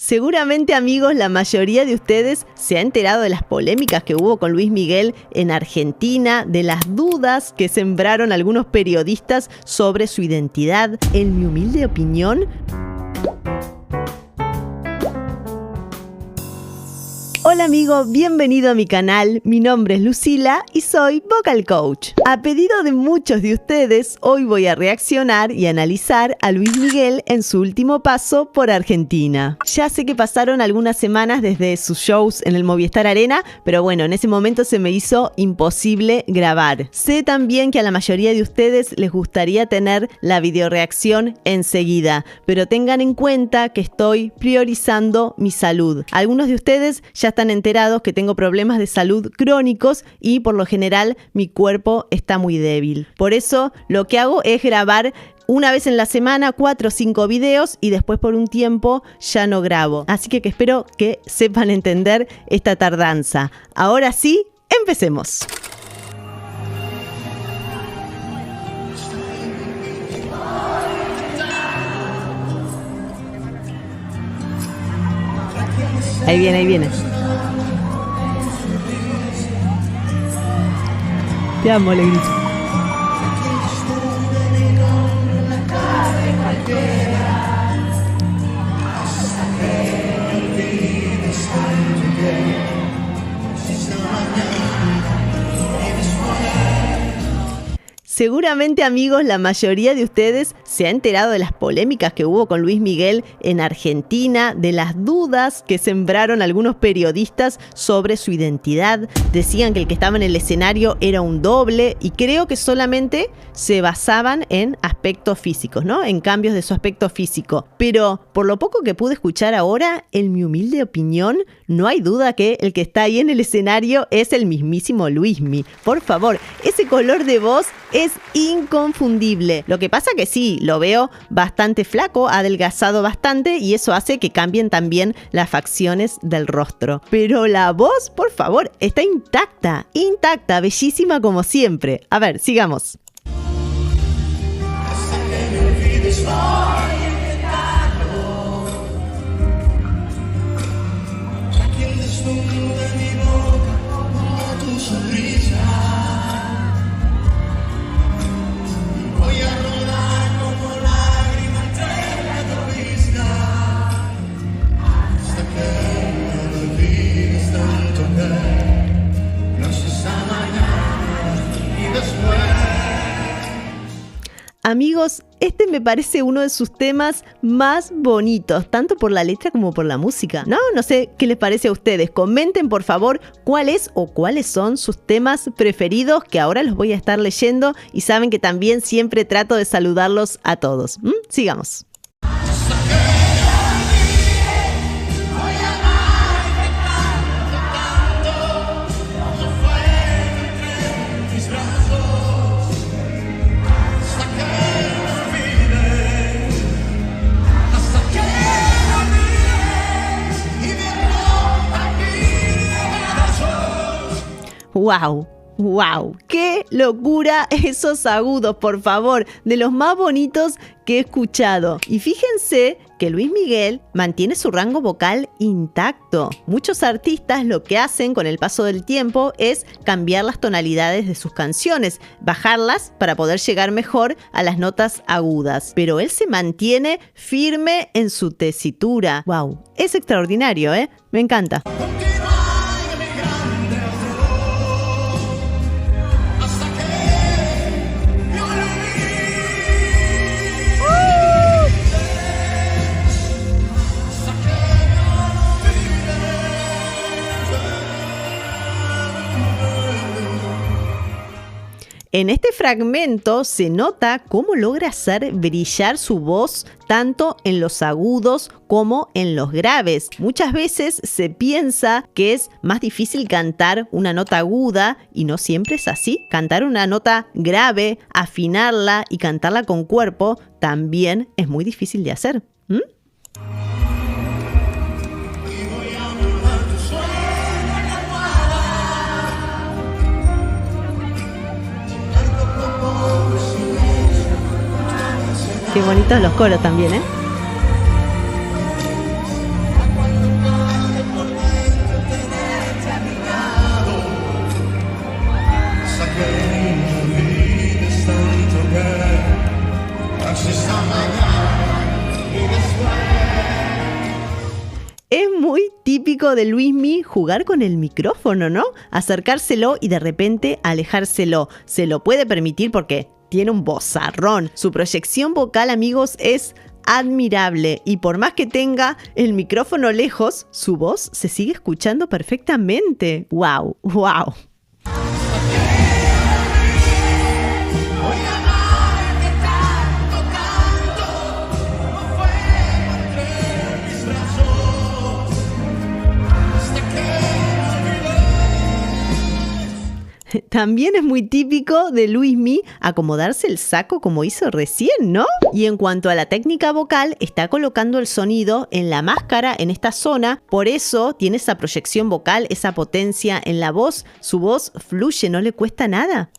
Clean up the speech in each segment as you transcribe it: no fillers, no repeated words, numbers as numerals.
Seguramente, amigos, la mayoría de ustedes se ha enterado de las polémicas que hubo con Luis Miguel en Argentina, de las dudas que sembraron algunos periodistas sobre su identidad. En mi humilde opinión, hola amigo, bienvenido a mi canal. Mi nombre es Lucila y soy Vocal Coach. A pedido de muchos de ustedes, hoy voy a reaccionar y analizar a Luis Miguel en su último paso por Argentina. Ya sé que pasaron algunas semanas desde sus shows en el Movistar Arena, pero bueno, en ese momento se me hizo imposible grabar. Sé también que a la mayoría de ustedes les gustaría tener la videoreacción enseguida, pero tengan en cuenta que estoy priorizando mi salud. Algunos de ustedes ya están enterados que tengo problemas de salud crónicos y por lo general mi cuerpo está muy débil. Por eso lo que hago es grabar una vez en la semana 4 o 5 videos y después por un tiempo ya no grabo. Así que espero que sepan entender esta tardanza. Ahora sí, empecemos. Ahí viene, ahí viene. Te amo, le grito. Seguramente, amigos, la mayoría de ustedes se ha enterado de las polémicas que hubo con Luis Miguel en Argentina, de las dudas que sembraron algunos periodistas sobre su identidad. Decían que el que estaba en el escenario era un doble y creo que solamente se basaban en aspectos físicos, ¿no? En cambios de su aspecto físico. Pero por lo poco que pude escuchar ahora, en mi humilde opinión, no hay duda que el que está ahí en el escenario es el mismísimo Luismi. Por favor, ese color de voz es inconfundible. Lo que pasa que sí, lo veo bastante flaco, ha adelgazado bastante y eso hace que cambien también las facciones del rostro. Pero la voz, por favor, está intacta, bellísima como siempre. A ver, sigamos. Amigos, este me parece uno de sus temas más bonitos, tanto por la letra como por la música. No sé qué les parece a ustedes. Comenten, por favor, cuál es o cuáles son sus temas preferidos, que ahora los voy a estar leyendo y saben que también siempre trato de saludarlos a todos. Sigamos. ¡Wow! ¡Qué locura esos agudos, por favor! De los más bonitos que he escuchado. Y fíjense que Luis Miguel mantiene su rango vocal intacto. Muchos artistas lo que hacen con el paso del tiempo es cambiar las tonalidades de sus canciones, bajarlas para poder llegar mejor a las notas agudas. Pero él se mantiene firme en su tesitura. ¡Wow! Es extraordinario, ¿eh? Me encanta. En este fragmento se nota cómo logra hacer brillar su voz tanto en los agudos como en los graves. Muchas veces se piensa que es más difícil cantar una nota aguda y no siempre es así. Cantar una nota grave, afinarla y cantarla con cuerpo también es muy difícil de hacer. Qué bonitos los coros también, ¿eh? Es muy típico de Luismi jugar con el micrófono, ¿no? Acercárselo y de repente alejárselo. Se lo puede permitir porque tiene un vozarrón. Su proyección vocal, amigos, es admirable y por más que tenga el micrófono lejos, su voz se sigue escuchando perfectamente. ¡Wow! ¡Wow! También es muy típico de Luismi acomodarse el saco como hizo recién, ¿no? Y en cuanto a la técnica vocal, está colocando el sonido en la máscara, en esta zona. Por eso tiene esa proyección vocal, esa potencia en la voz. Su voz fluye, no le cuesta nada.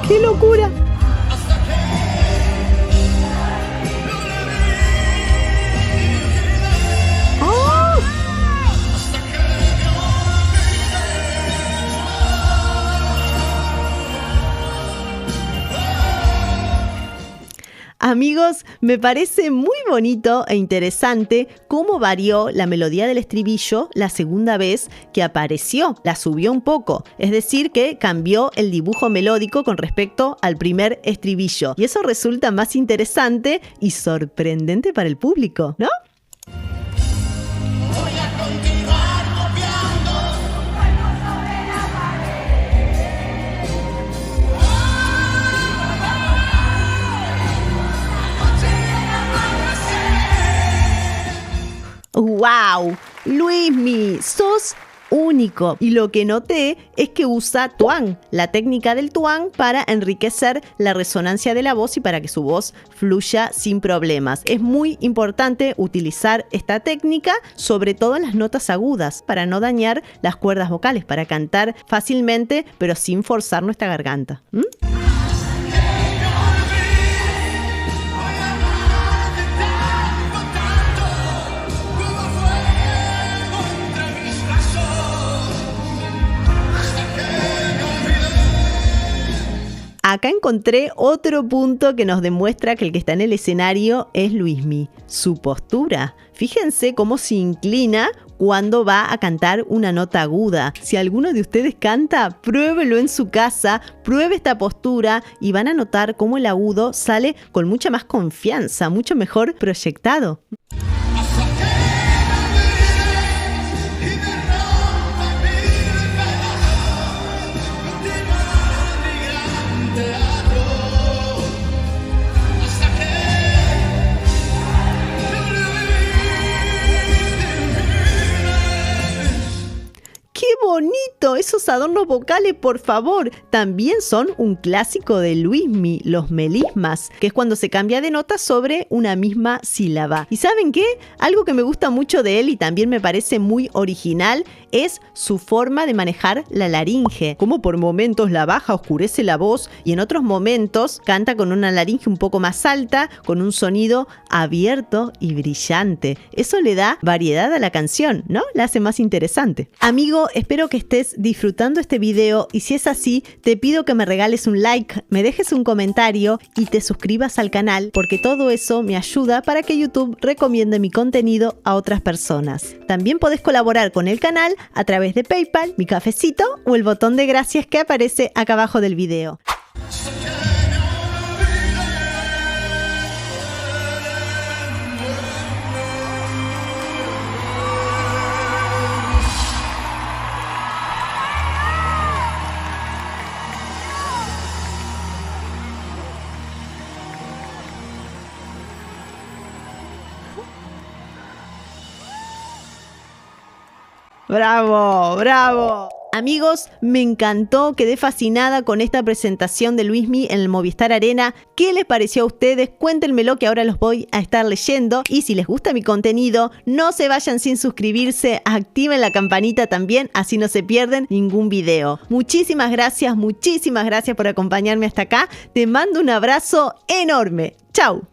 ¡Qué locura! Amigos, me parece muy bonito e interesante cómo varió la melodía del estribillo la segunda vez que apareció. La subió un poco, es decir que cambió el dibujo melódico con respecto al primer estribillo. Y eso resulta más interesante y sorprendente para el público, ¿no? ¡Wow! Luismi, sos único. Y lo que noté es que usa twang, la técnica del twang, para enriquecer la resonancia de la voz y para que su voz fluya sin problemas. Es muy importante utilizar esta técnica, sobre todo en las notas agudas, para no dañar las cuerdas vocales, para cantar fácilmente, pero sin forzar nuestra garganta. Acá encontré otro punto que nos demuestra que el que está en el escenario es Luismi, su postura. Fíjense cómo se inclina cuando va a cantar una nota aguda. Si alguno de ustedes canta, pruébelo en su casa, pruebe esta postura y van a notar cómo el agudo sale con mucha más confianza, mucho mejor proyectado. ¡Qué bonito! Esos adornos vocales, por favor, también son un clásico de Luismi, los melismas, que es cuando se cambia de nota sobre una misma sílaba. ¿Y saben qué? Algo que me gusta mucho de él y también me parece muy original es su forma de manejar la laringe. Como por momentos la baja, oscurece la voz y en otros momentos canta con una laringe un poco más alta, con un sonido abierto y brillante. Eso le da variedad a la canción, ¿no? La hace más interesante. Amigo, espero que estés disfrutando este video y si es así, te pido que me regales un like, me dejes un comentario y te suscribas al canal porque todo eso me ayuda para que YouTube recomiende mi contenido a otras personas. También podés colaborar con el canal a través de PayPal, mi cafecito o el botón de gracias que aparece acá abajo del video. ¡Bravo! ¡Bravo! Amigos, me encantó, quedé fascinada con esta presentación de Luismi en el Movistar Arena. ¿Qué les pareció a ustedes? Cuéntenmelo que ahora los voy a estar leyendo. Y si les gusta mi contenido, no se vayan sin suscribirse, activen la campanita también, así no se pierden ningún video. Muchísimas gracias por acompañarme hasta acá. Te mando un abrazo enorme. ¡Chau!